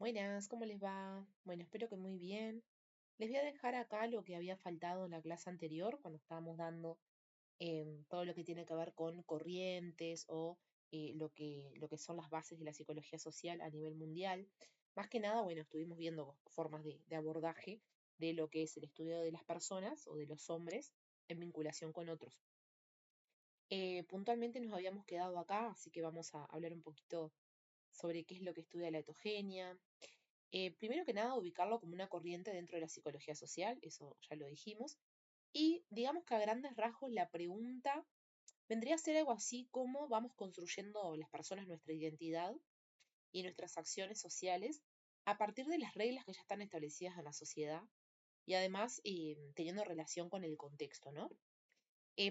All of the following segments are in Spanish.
Buenas, ¿cómo les va? Bueno, espero que muy bien. Les voy a dejar acá lo que había faltado en la clase anterior, cuando estábamos dando todo lo que tiene que ver con corrientes o lo que son las bases de la psicología social a nivel mundial. Más que nada, bueno, estuvimos viendo formas de abordaje de lo que es el estudio de las personas o de los hombres en vinculación con otros. Puntualmente nos habíamos quedado acá, así que vamos a hablar un poquito sobre qué es lo que estudia la etogenia. Primero que nada, ubicarlo como una corriente dentro de la psicología social, eso ya lo dijimos. Y digamos que a grandes rasgos la pregunta vendría a ser algo así como vamos construyendo las personas nuestra identidad y nuestras acciones sociales a partir de las reglas que ya están establecidas en la sociedad y además teniendo relación con el contexto, ¿no?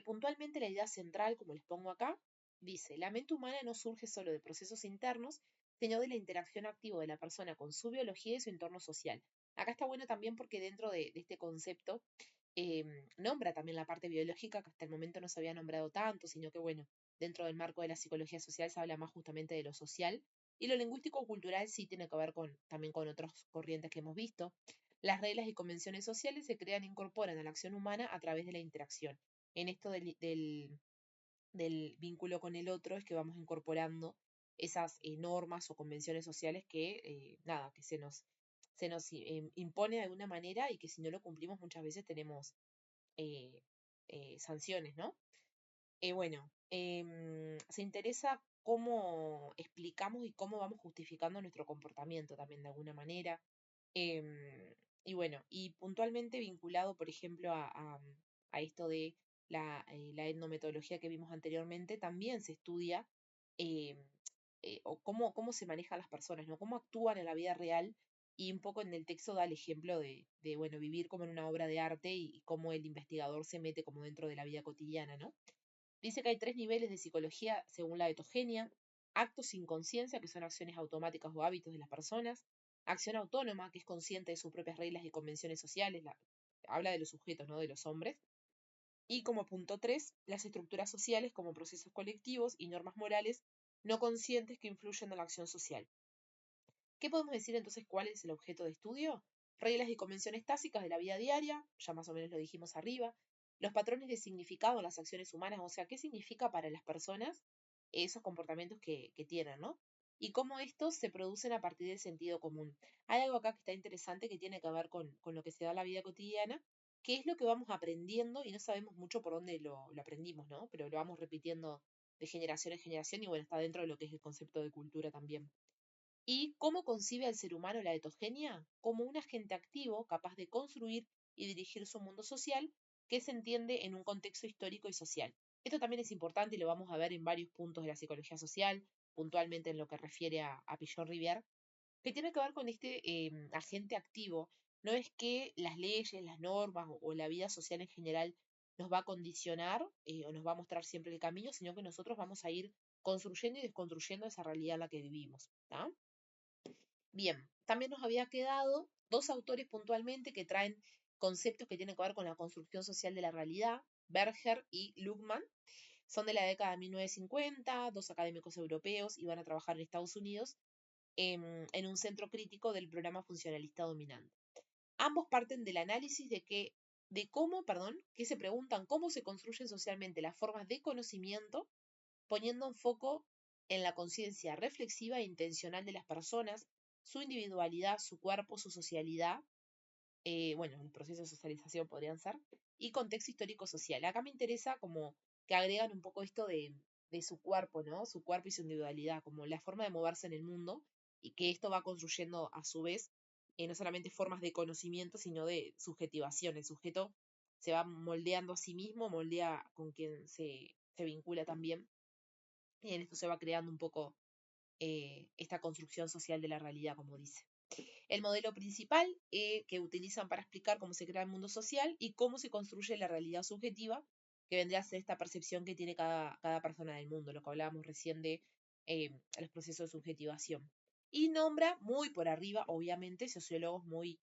Puntualmente la idea central, como les pongo acá, dice, la mente humana no surge solo de procesos internos, sino de la interacción activa de la persona con su biología y su entorno social. Acá está bueno también porque dentro de este concepto nombra también la parte biológica, que hasta el momento no se había nombrado tanto, sino que bueno, dentro del marco de la psicología social se habla más justamente de lo social, y lo lingüístico-cultural sí tiene que ver también con otras corrientes que hemos visto. Las reglas y convenciones sociales se crean e incorporan a la acción humana a través de la interacción. En esto del vínculo con el otro es que vamos incorporando esas normas o convenciones sociales que, nada, que se nos impone de alguna manera y que si no lo cumplimos muchas veces tenemos eh, sanciones, ¿no? Bueno, se interesa cómo explicamos y cómo vamos justificando nuestro comportamiento también de alguna manera. Y bueno, y puntualmente vinculado, por ejemplo, a esto de la etnometodología que vimos anteriormente, también se estudia em, o cómo se manejan las personas, ¿no? Cómo actúan en la vida real y un poco en el texto da el ejemplo de bueno, vivir como en una obra de arte y cómo el investigador se mete como dentro de la vida cotidiana, ¿no? Dice que hay tres niveles de psicología según la etogenia: actos sin conciencia, que son acciones automáticas o hábitos de las personas; acción autónoma, que es consciente de sus propias reglas y convenciones sociales, habla de los sujetos, no de los hombres; y como punto 3, las estructuras sociales como procesos colectivos y normas morales no conscientes que influyen en la acción social. ¿Qué podemos decir entonces cuál es el objeto de estudio? Reglas y convenciones tácticas de la vida diaria, ya más o menos lo dijimos arriba; los patrones de significado en las acciones humanas, o sea, qué significa para las personas esos comportamientos que tienen, ¿no? Y cómo estos se producen a partir del sentido común. Hay algo acá que está interesante que tiene que ver con lo que se da en la vida cotidiana, que es lo que vamos aprendiendo y no sabemos mucho por dónde lo aprendimos, ¿no? Pero lo vamos repitiendo de generación en generación y bueno, está dentro de lo que es el concepto de cultura también. ¿Y cómo concibe al ser humano la etogenia? Como un agente activo capaz de construir y dirigir su mundo social que se entiende en un contexto histórico y social. Esto también es importante y lo vamos a ver en varios puntos de la psicología social, puntualmente en lo que refiere a Pillon Rivière, que tiene que ver con este agente activo. No es que las leyes, las normas o la vida social en general nos va a condicionar o nos va a mostrar siempre el camino, sino que nosotros vamos a ir construyendo y desconstruyendo esa realidad en la que vivimos. ¿Tá? Bien, también nos había quedado dos autores puntualmente que traen conceptos que tienen que ver con la construcción social de la realidad, Berger y Luhmann. Son de la década de 1950, dos académicos europeos y van a trabajar en Estados Unidos en un centro crítico del programa funcionalista dominante. Ambos parten del análisis que se preguntan cómo se construyen socialmente las formas de conocimiento, poniendo un foco en la conciencia reflexiva e intencional de las personas, su individualidad, su cuerpo, su socialidad, bueno, el proceso de socialización podrían ser, y contexto histórico-social. Acá me interesa como que agregan un poco esto de su cuerpo, ¿no? Su cuerpo y su individualidad, como la forma de moverse en el mundo, y que esto va construyendo a su vez no solamente formas de conocimiento, sino de subjetivación. El sujeto se va moldeando a sí mismo, moldea con quien se vincula también, y en esto se va creando un poco esta construcción social de la realidad, como dice. El modelo principal que utilizan para explicar cómo se crea el mundo social y cómo se construye la realidad subjetiva, que vendría a ser esta percepción que tiene cada persona del mundo, lo que hablábamos recién de los procesos de subjetivación. Y nombra muy por arriba, obviamente, sociólogos muy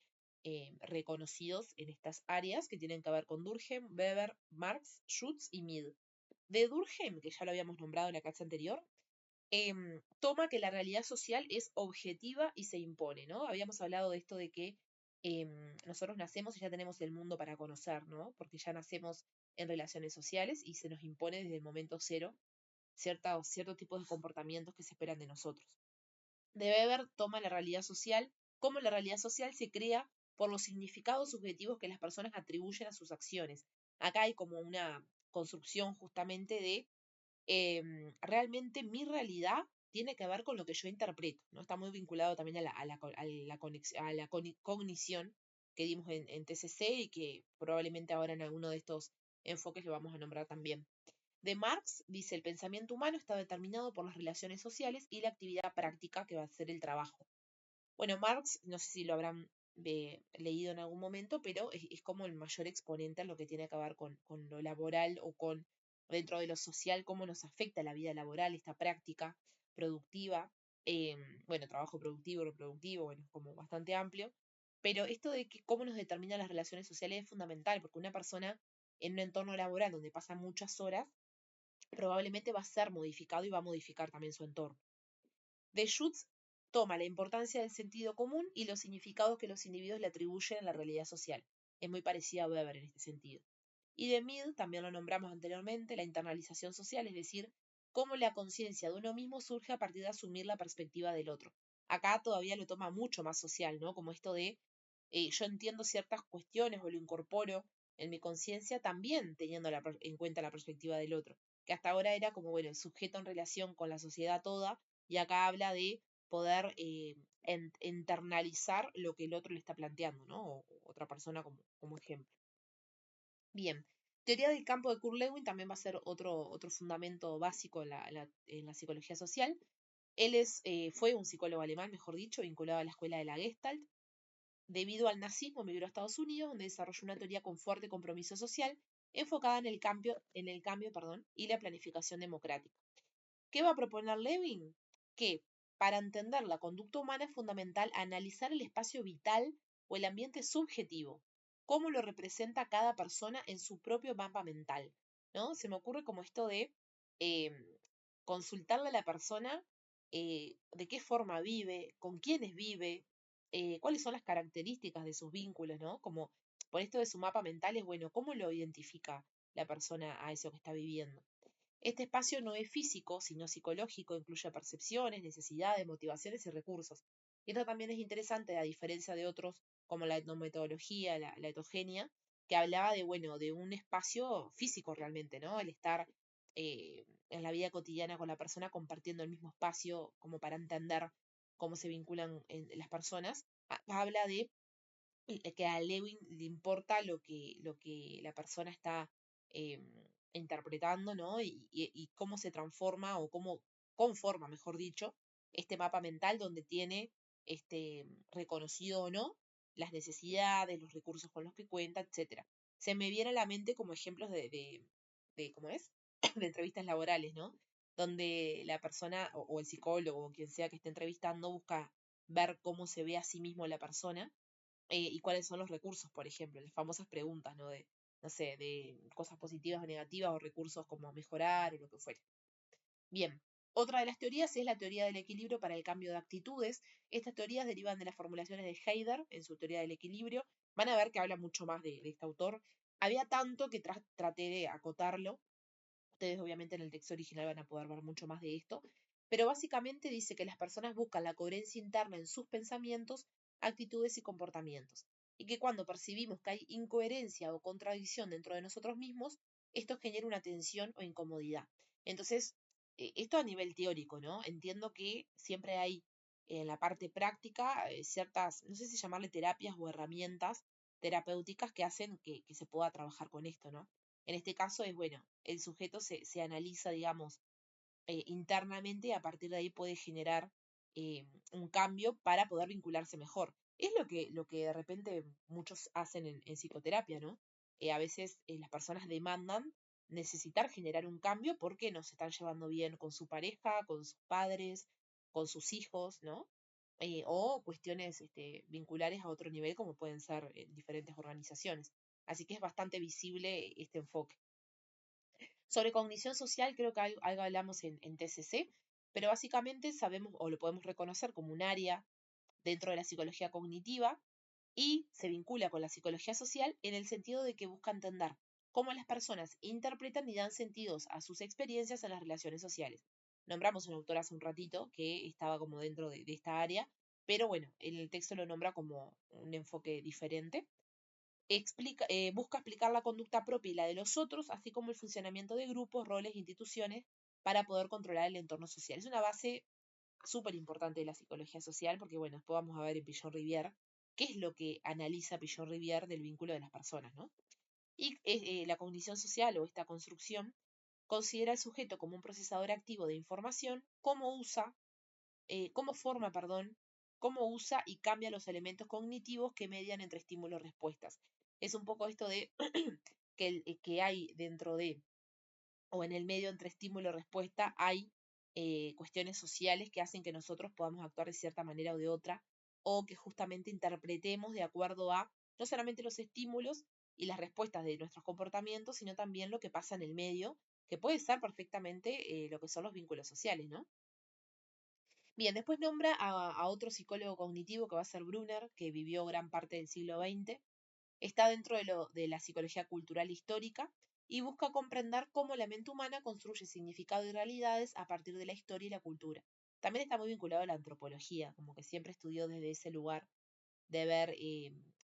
reconocidos en estas áreas que tienen que ver con Durkheim, Weber, Marx, Schutz y Mill. De Durkheim, que ya lo habíamos nombrado en la clase anterior, toma que la realidad social es objetiva y se impone, ¿no? Habíamos hablado de esto de que nosotros nacemos y ya tenemos el mundo para conocer, ¿no? Porque ya nacemos en relaciones sociales y se nos impone desde el momento cero cierto tipo de comportamientos que se esperan de nosotros. De Weber toma la realidad social como la realidad social se crea por los significados subjetivos que las personas atribuyen a sus acciones. Acá hay como una construcción justamente de realmente mi realidad tiene que ver con lo que yo interpreto, ¿no? Está muy vinculado también a la cognición que dimos en TCC y que probablemente ahora en alguno de estos enfoques lo vamos a nombrar también. De Marx dice, el pensamiento humano está determinado por las relaciones sociales y la actividad práctica que va a ser el trabajo. Bueno, Marx, no sé si lo habrán leído en algún momento, pero es como el mayor exponente en lo que tiene que ver con lo laboral o con dentro de lo social, cómo nos afecta la vida laboral, esta práctica productiva, bueno, trabajo productivo, reproductivo, bueno, como bastante amplio, pero esto de que cómo nos determinan las relaciones sociales es fundamental, porque una persona en un entorno laboral donde pasa muchas horas, probablemente va a ser modificado y va a modificar también su entorno. De Schutz toma la importancia del sentido común y los significados que los individuos le atribuyen a la realidad social. Es muy parecida a Weber en este sentido. Y de Mill, también lo nombramos anteriormente, la internalización social, es decir, cómo la conciencia de uno mismo surge a partir de asumir la perspectiva del otro. Acá todavía lo toma mucho más social, ¿no? Como esto de yo entiendo ciertas cuestiones o lo incorporo en mi conciencia también teniendo en cuenta la perspectiva del otro, que hasta ahora era como, bueno, el sujeto en relación con la sociedad toda, y acá habla de poder internalizar lo que el otro le está planteando, ¿no? O otra persona como ejemplo. Bien, teoría del campo de Kurt Lewin también va a ser otro fundamento básico en la psicología social. Él fue un psicólogo alemán, mejor dicho, vinculado a la escuela de la Gestalt. Debido al nazismo, emigró a Estados Unidos, donde desarrolló una teoría con fuerte compromiso social, enfocada en el cambio, y la planificación democrática. ¿Qué va a proponer Lewin? Que para entender la conducta humana es fundamental analizar el espacio vital o el ambiente subjetivo, cómo lo representa cada persona en su propio mapa mental, ¿no? Se me ocurre como esto de eh, consultarle a la persona de qué forma vive, con quiénes vive, cuáles son las características de sus vínculos, ¿no? Como por esto de su mapa mental es bueno, ¿cómo lo identifica la persona a eso que está viviendo? Este espacio no es físico, sino psicológico, incluye percepciones, necesidades, motivaciones y recursos. Y esto también es interesante, a diferencia de otros como la etnometodología, la etogenia, que hablaba de, bueno, de un espacio físico realmente, ¿no? El estar en la vida cotidiana con la persona compartiendo el mismo espacio como para entender cómo se vinculan las personas. Habla de que a Lewin le importa lo que la persona está eh, interpretando, ¿no? Y cómo se transforma o cómo conforma, mejor dicho, este mapa mental donde tiene reconocido o no las necesidades, los recursos con los que cuenta, etcétera. Se me viene a la mente como ejemplos de ¿cómo es? De entrevistas laborales, ¿no? Donde la persona o el psicólogo o quien sea que esté entrevistando busca ver cómo se ve a sí mismo la persona y cuáles son los recursos, por ejemplo, las famosas preguntas, ¿no? De, no sé, de cosas positivas o negativas o recursos como mejorar o lo que fuera. Bien, otra de las teorías es la teoría del equilibrio para el cambio de actitudes. Estas teorías derivan de las formulaciones de Heider en su teoría del equilibrio. Van a ver que habla mucho más de este autor. Había tanto que traté de acotarlo. Ustedes obviamente en el texto original van a poder ver mucho más de esto, pero básicamente dice que las personas buscan la coherencia interna en sus pensamientos, actitudes y comportamientos, y que cuando percibimos que hay incoherencia o contradicción dentro de nosotros mismos, esto genera una tensión o incomodidad. Entonces, esto a nivel teórico, ¿no? Entiendo que siempre hay en la parte práctica ciertas, no sé si llamarle terapias o herramientas terapéuticas que hacen que se pueda trabajar con esto, ¿no? En este caso es, bueno, el sujeto se analiza, digamos, internamente y a partir de ahí puede generar un cambio para poder vincularse mejor. Es lo que de repente muchos hacen en psicoterapia, ¿no? A veces las personas demandan necesitar generar un cambio porque no se están llevando bien con su pareja, con sus padres, con sus hijos, ¿no? O cuestiones vinculares a otro nivel como pueden ser diferentes organizaciones. Así que es bastante visible este enfoque. Sobre cognición social, creo que algo hablamos en TCC. pero básicamente sabemos o lo podemos reconocer como un área dentro de la psicología cognitiva y se vincula con la psicología social en el sentido de que busca entender cómo las personas interpretan y dan sentidos a sus experiencias en las relaciones sociales. Nombramos un autor hace un ratito que estaba como dentro de esta área, pero bueno, en el texto lo nombra como un enfoque diferente. Busca explicar la conducta propia y la de los otros, así como el funcionamiento de grupos, roles, instituciones, para poder controlar el entorno social. Es una base súper importante de la psicología social, porque bueno, después vamos a ver en Pillon-Rivière qué es lo que analiza Pillon-Rivière del vínculo de las personas, ¿no? Y la cognición social o esta construcción considera al sujeto como un procesador activo de información, cómo usa y cambia los elementos cognitivos que median entre estímulos y respuestas. Es un poco esto de que hay dentro de, o en el medio entre estímulo y respuesta, hay cuestiones sociales que hacen que nosotros podamos actuar de cierta manera o de otra, o que justamente interpretemos de acuerdo a no solamente los estímulos y las respuestas de nuestros comportamientos, sino también lo que pasa en el medio, que puede ser perfectamente lo que son los vínculos sociales, ¿no? Bien, después nombra a otro psicólogo cognitivo que va a ser Brunner, que vivió gran parte del siglo XX. Está dentro de la psicología cultural histórica y busca comprender cómo la mente humana construye significado y realidades a partir de la historia y la cultura. También está muy vinculado a la antropología, como que siempre estudió desde ese lugar de ver,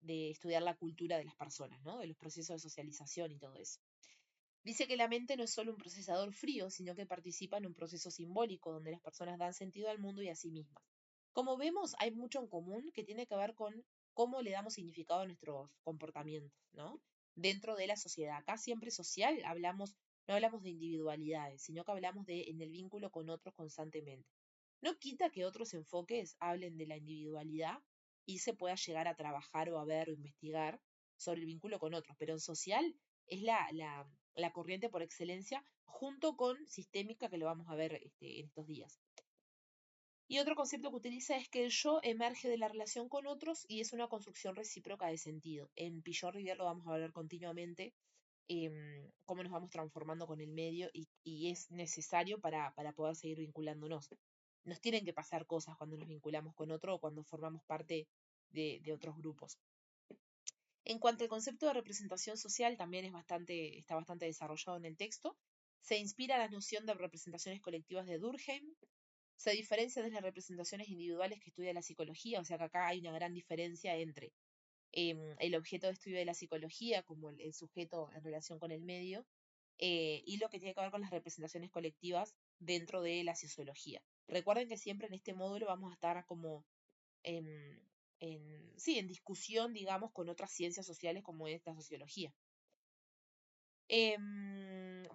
de estudiar la cultura de las personas, ¿no? De los procesos de socialización y todo eso. Dice que la mente no es solo un procesador frío, sino que participa en un proceso simbólico donde las personas dan sentido al mundo y a sí mismas. Como vemos, hay mucho en común que tiene que ver con cómo le damos significado a nuestros comportamientos, ¿no? Dentro de la sociedad. Acá siempre social no hablamos de individualidades, sino que hablamos de en el vínculo con otros constantemente. No quita que otros enfoques hablen de la individualidad y se pueda llegar a trabajar o a ver o investigar sobre el vínculo con otros, pero en social es la corriente por excelencia, junto con sistémica, que lo vamos a ver en estos días. Y otro concepto que utiliza es que el yo emerge de la relación con otros y es una construcción recíproca de sentido. En Pillon-Rivière lo vamos a ver continuamente, cómo nos vamos transformando con el medio y es necesario para poder seguir vinculándonos. Nos tienen que pasar cosas cuando nos vinculamos con otro o cuando formamos parte de otros grupos. En cuanto al concepto de representación social, también está bastante desarrollado en el texto. Se inspira en la noción de representaciones colectivas de Durkheim. Se diferencia de las representaciones individuales que estudia la psicología, o sea que acá hay una gran diferencia entre el objeto de estudio de la psicología, como el sujeto en relación con el medio, y lo que tiene que ver con las representaciones colectivas dentro de la sociología. Recuerden que siempre en este módulo vamos a estar como en, sí, en discusión, digamos, con otras ciencias sociales como es la sociología.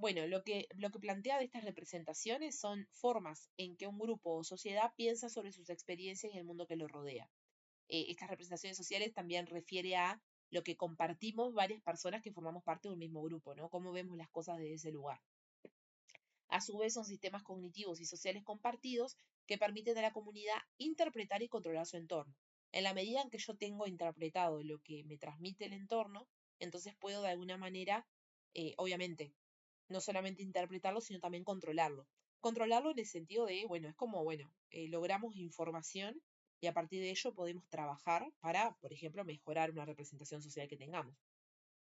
Bueno, lo que plantea de estas representaciones son formas en que un grupo o sociedad piensa sobre sus experiencias y el mundo que lo rodea. Estas representaciones sociales también refiere a lo que compartimos varias personas que formamos parte de un mismo grupo, ¿no? Cómo vemos las cosas desde ese lugar. A su vez son sistemas cognitivos y sociales compartidos que permiten a la comunidad interpretar y controlar su entorno. En la medida en que yo tengo interpretado lo que me transmite el entorno, entonces puedo de alguna manera, obviamente, no solamente interpretarlo, sino también controlarlo. Controlarlo en el sentido de, bueno, es como, bueno, logramos información y a partir de ello podemos trabajar para, por ejemplo, mejorar una representación social que tengamos.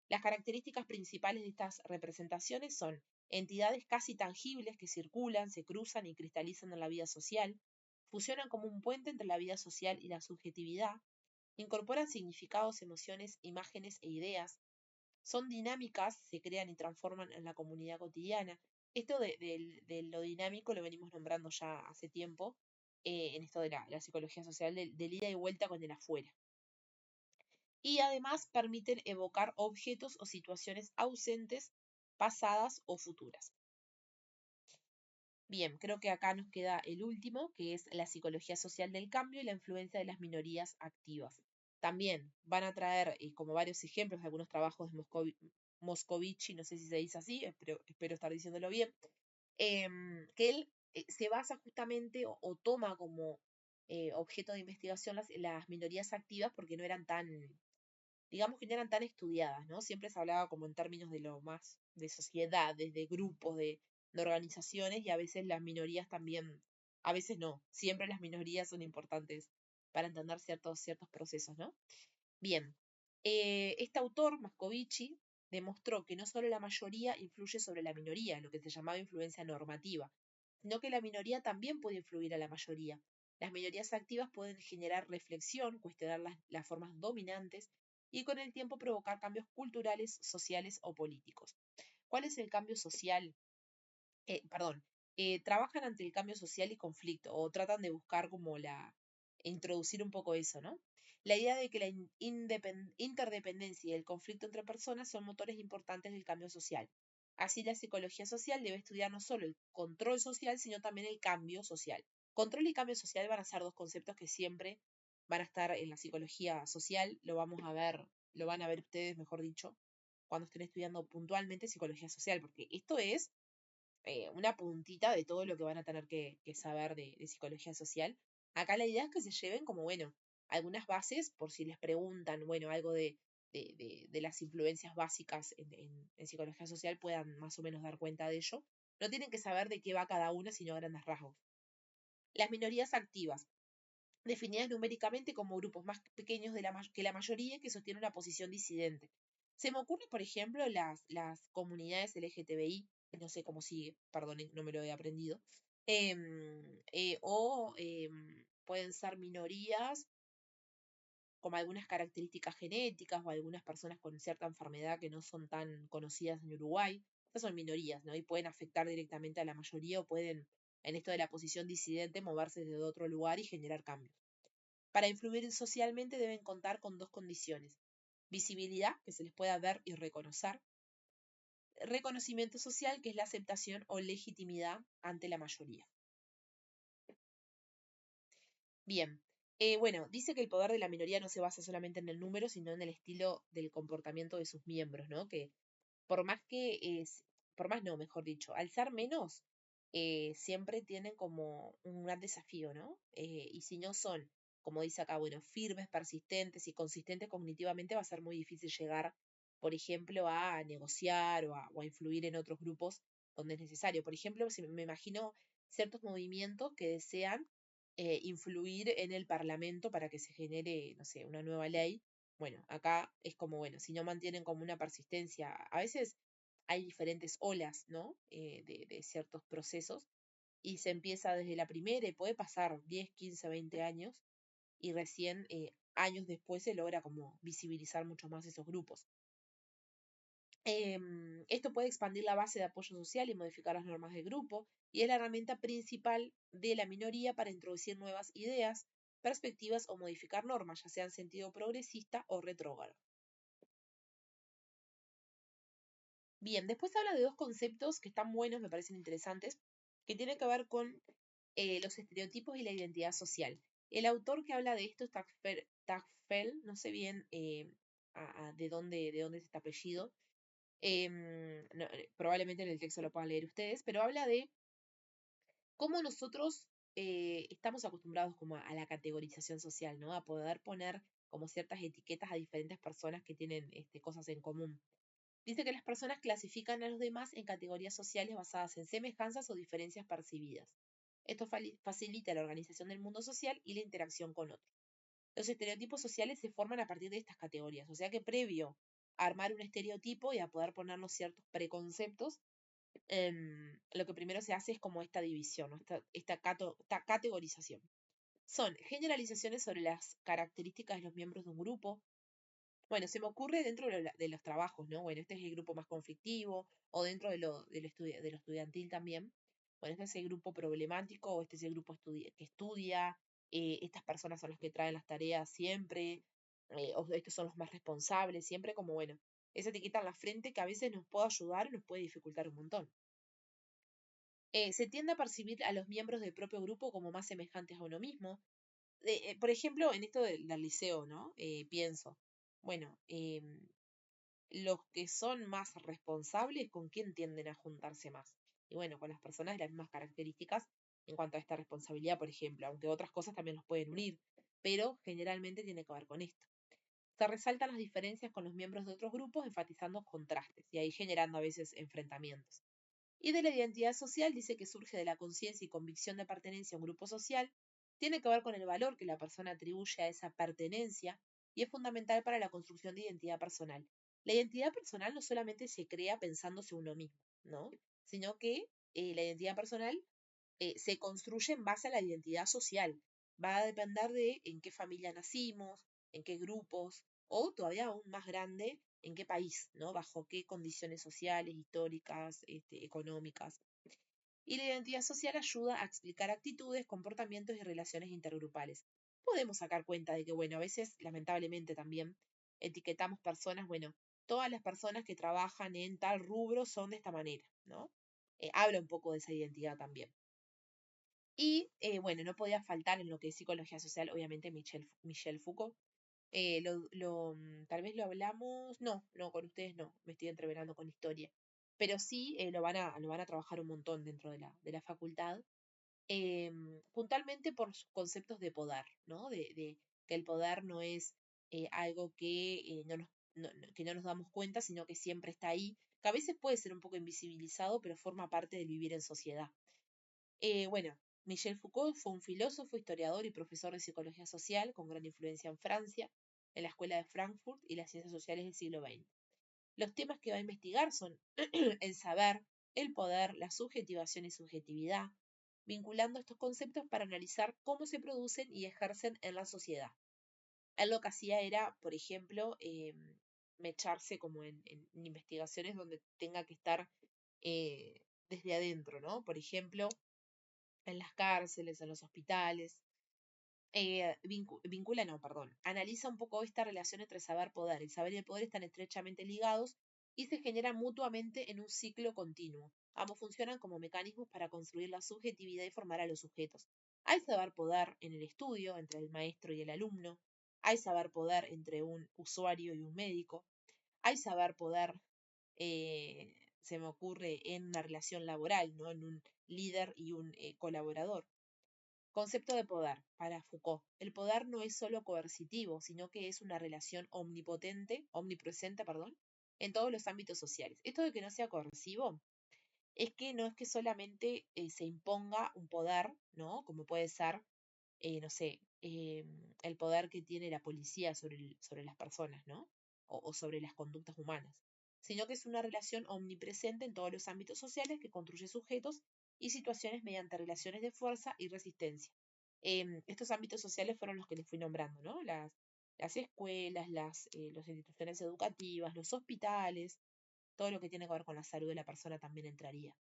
Las características principales de estas representaciones son entidades casi tangibles que circulan, se cruzan y cristalizan en la vida social, funcionan como un puente entre la vida social y la subjetividad, incorporan significados, emociones, imágenes e ideas, son dinámicas, se crean y transforman en la comunidad cotidiana. Esto de lo dinámico lo venimos nombrando ya hace tiempo, en esto de la psicología social, del ida y vuelta con el afuera. Y además permiten evocar objetos o situaciones ausentes, pasadas o futuras. Bien, creo que acá nos queda el último, que es la psicología social del cambio y la influencia de las minorías activas. También van a traer como varios ejemplos de algunos trabajos de Moscovici, no sé si se dice así, espero estar diciéndolo bien, que él se basa justamente o toma como objeto de investigación las minorías activas porque no eran tan, digamos que no eran tan estudiadas, ¿no? Siempre se hablaba como en términos de lo más de sociedades, de grupos, de organizaciones, y a veces las minorías también A veces no, siempre las minorías son importantes para entender ciertos procesos, ¿no? Bien, este autor, Moscovici, demostró que no solo la mayoría influye sobre la minoría, lo que se llamaba influencia normativa, sino que la minoría también puede influir a la mayoría. Las minorías activas pueden generar reflexión, cuestionar las formas dominantes y con el tiempo provocar cambios culturales, sociales o políticos. ¿Cuál es el cambio social? Perdón, trabajan ante el cambio social y conflicto, o tratan de buscar como introducir un poco eso, ¿no? La idea de que la interdependencia y el conflicto entre personas son motores importantes del cambio social. Así, la psicología social debe estudiar no solo el control social, sino también el cambio social. Control y cambio social van a ser dos conceptos que siempre van a estar en la psicología social, lo vamos a ver, lo van a ver ustedes, mejor dicho, cuando estén estudiando puntualmente psicología social, porque esto es una puntita de todo lo que van a tener que saber de psicología social. Acá la idea es que se lleven como, bueno, algunas bases por si les preguntan, bueno, algo de las influencias básicas en psicología social, puedan más o menos dar cuenta de ello. No tienen que saber de qué va cada una, sino a grandes rasgos. Las minorías activas, definidas numéricamente como grupos más pequeños que la mayoría que sostienen una posición disidente. Se me ocurre, por ejemplo, las comunidades LGTBI, no sé cómo sigue, perdonen, no me lo he aprendido, pueden ser minorías como algunas características genéticas o algunas personas con cierta enfermedad que no son tan conocidas en Uruguay. Estas son minorías, ¿no? Y pueden afectar directamente a la mayoría o pueden, en esto de la posición disidente, moverse desde otro lugar y generar cambios. Para influir socialmente deben contar con dos condiciones: visibilidad, que se les pueda ver y reconocer; reconocimiento social, que es la aceptación o legitimidad ante la mayoría. Bien, bueno, dice que el poder de la minoría no se basa solamente en el número, sino en el estilo del comportamiento de sus miembros, ¿no? Que por más que es, por más no, mejor dicho, al ser menos, siempre tienen como un gran desafío, ¿no? Y si no son, como dice acá, bueno, firmes, persistentes y consistentes cognitivamente, va a ser muy difícil llegar, por ejemplo, a negociar o a influir en otros grupos donde es necesario. Por ejemplo, si me imagino ciertos movimientos que desean influir en el Parlamento para que se genere, no sé, una nueva ley. Bueno, acá es como, bueno, si no mantienen como una persistencia, a veces hay diferentes olas, ¿no? De ciertos procesos y se empieza desde la primera y puede pasar 10, 15, 20 años y recién años después se logra como visibilizar mucho más esos grupos. Esto puede expandir la base de apoyo social y modificar las normas del grupo, y es la herramienta principal de la minoría para introducir nuevas ideas, perspectivas o modificar normas, ya sea en sentido progresista o retrógrado. Bien, después habla de dos conceptos que están buenos, me parecen interesantes, que tienen que ver con los estereotipos y la identidad social. El autor que habla de esto es Tagfel, no sé bien de dónde es este apellido. Probablemente en el texto lo puedan leer ustedes, pero habla de cómo nosotros estamos acostumbrados como a la categorización social, ¿no? A poder poner como ciertas etiquetas a diferentes personas que tienen cosas en común. Dice que las personas clasifican a los demás en categorías sociales basadas en semejanzas o diferencias percibidas. Esto facilita la organización del mundo social y la interacción con otros. Los estereotipos sociales se forman a partir de estas categorías, o sea que previo a armar un estereotipo y a poder ponernos ciertos preconceptos, lo que primero se hace es como esta división, ¿no? esta categorización. Son generalizaciones sobre las características de los miembros de un grupo. Bueno, se me ocurre dentro de los trabajos, ¿no? Bueno, este es el grupo más conflictivo, o dentro de lo estudiantil también. Bueno, este es el grupo problemático, o este es el grupo que estudia, estas personas son las que traen las tareas siempre, o estos son los más responsables, siempre como, bueno, esa etiqueta en la frente que a veces nos puede ayudar o nos puede dificultar un montón. Se tiende a percibir a los miembros del propio grupo como más semejantes a uno mismo. Por ejemplo, en esto del liceo, ¿no? Pienso, bueno, los que son más responsables, ¿con quién tienden a juntarse más? Y bueno, con las personas de las mismas características en cuanto a esta responsabilidad, por ejemplo, aunque otras cosas también los pueden unir, pero generalmente tiene que ver con esto. Se resaltan las diferencias con los miembros de otros grupos, enfatizando contrastes y ahí generando a veces enfrentamientos. Y de la identidad social dice que surge de la conciencia y convicción de pertenencia a un grupo social, tiene que ver con el valor que la persona atribuye a esa pertenencia y es fundamental para la construcción de identidad personal. La identidad personal no solamente se crea pensándose uno mismo, ¿no? Sino que la identidad personal se construye en base a la identidad social. Va a depender de en qué familia nacimos, en qué grupos, o todavía aún más grande, en qué país, ¿no? Bajo qué condiciones sociales, históricas, económicas. Y la identidad social ayuda a explicar actitudes, comportamientos y relaciones intergrupales. Podemos sacar cuenta de que, bueno, a veces, lamentablemente también, etiquetamos personas, bueno, todas las personas que trabajan en tal rubro son de esta manera, ¿no? Habla un poco de esa identidad también. Y bueno, no podía faltar en lo que es psicología social, obviamente, Michel Foucault. Tal vez lo hablamos, no, con ustedes no, me estoy entreverando con historia, pero sí lo van a trabajar un montón dentro de la facultad, puntualmente por sus conceptos de poder, ¿no? De que el poder no es algo que, que no nos damos cuenta, sino que siempre está ahí, que a veces puede ser un poco invisibilizado, pero forma parte del vivir en sociedad. Bueno, Michel Foucault fue un filósofo, historiador y profesor de psicología social con gran influencia en Francia, en la Escuela de Frankfurt y las ciencias sociales del siglo XX. Los temas que va a investigar son el saber, el poder, la subjetivación y subjetividad, vinculando estos conceptos para analizar cómo se producen y ejercen en la sociedad. Él lo que hacía era, por ejemplo, mecharse como en investigaciones donde tenga que estar desde adentro, ¿no? Por ejemplo, en las cárceles, en los hospitales. Analiza un poco esta relación entre saber-poder. El saber y el poder están estrechamente ligados y se generan mutuamente en un ciclo continuo. Ambos funcionan como mecanismos para construir la subjetividad y formar a los sujetos. Hay saber-poder en el estudio, entre el maestro y el alumno. Hay saber-poder entre un usuario y un médico. Hay saber-poder, se me ocurre, en una relación laboral, ¿no? En un líder y un colaborador. Concepto de poder para Foucault. El poder no es solo coercitivo, sino que es una relación omnipresente, en todos los ámbitos sociales. Esto de que no sea coercivo es que no es que solamente se imponga un poder, ¿no? Como puede ser, no sé, el poder que tiene la policía sobre las personas, ¿no? O sobre las conductas humanas, sino que es una relación omnipresente en todos los ámbitos sociales que construye sujetos y situaciones mediante relaciones de fuerza y resistencia. Estos ámbitos sociales fueron los que les fui nombrando, ¿no? Las escuelas, las instituciones educativas, los hospitales, todo lo que tiene que ver con la salud de la persona también entraría.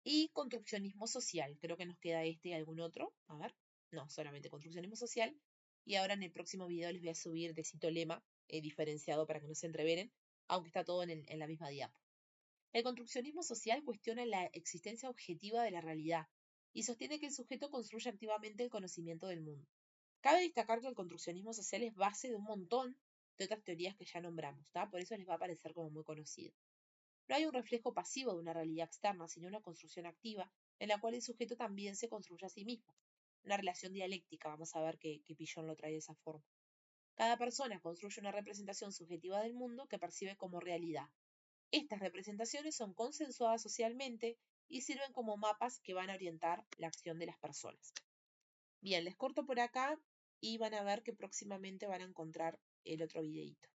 Y construccionismo social, creo que nos queda este y algún otro. A ver, no, solamente construccionismo social. Y ahora en el próximo video les voy a subir de citolema diferenciado para que no se entreveren, aunque está todo en la misma diapo. El construccionismo social cuestiona la existencia objetiva de la realidad y sostiene que el sujeto construye activamente el conocimiento del mundo. Cabe destacar que el construccionismo social es base de un montón de otras teorías que ya nombramos, ¿tá? Por eso les va a parecer como muy conocido. No hay un reflejo pasivo de una realidad externa, sino una construcción activa en la cual el sujeto también se construye a sí mismo. Una relación dialéctica, vamos a ver que Pillon lo trae de esa forma. Cada persona construye una representación subjetiva del mundo que percibe como realidad. Estas representaciones son consensuadas socialmente y sirven como mapas que van a orientar la acción de las personas. Bien, les corto por acá y van a ver que próximamente van a encontrar el otro videíto.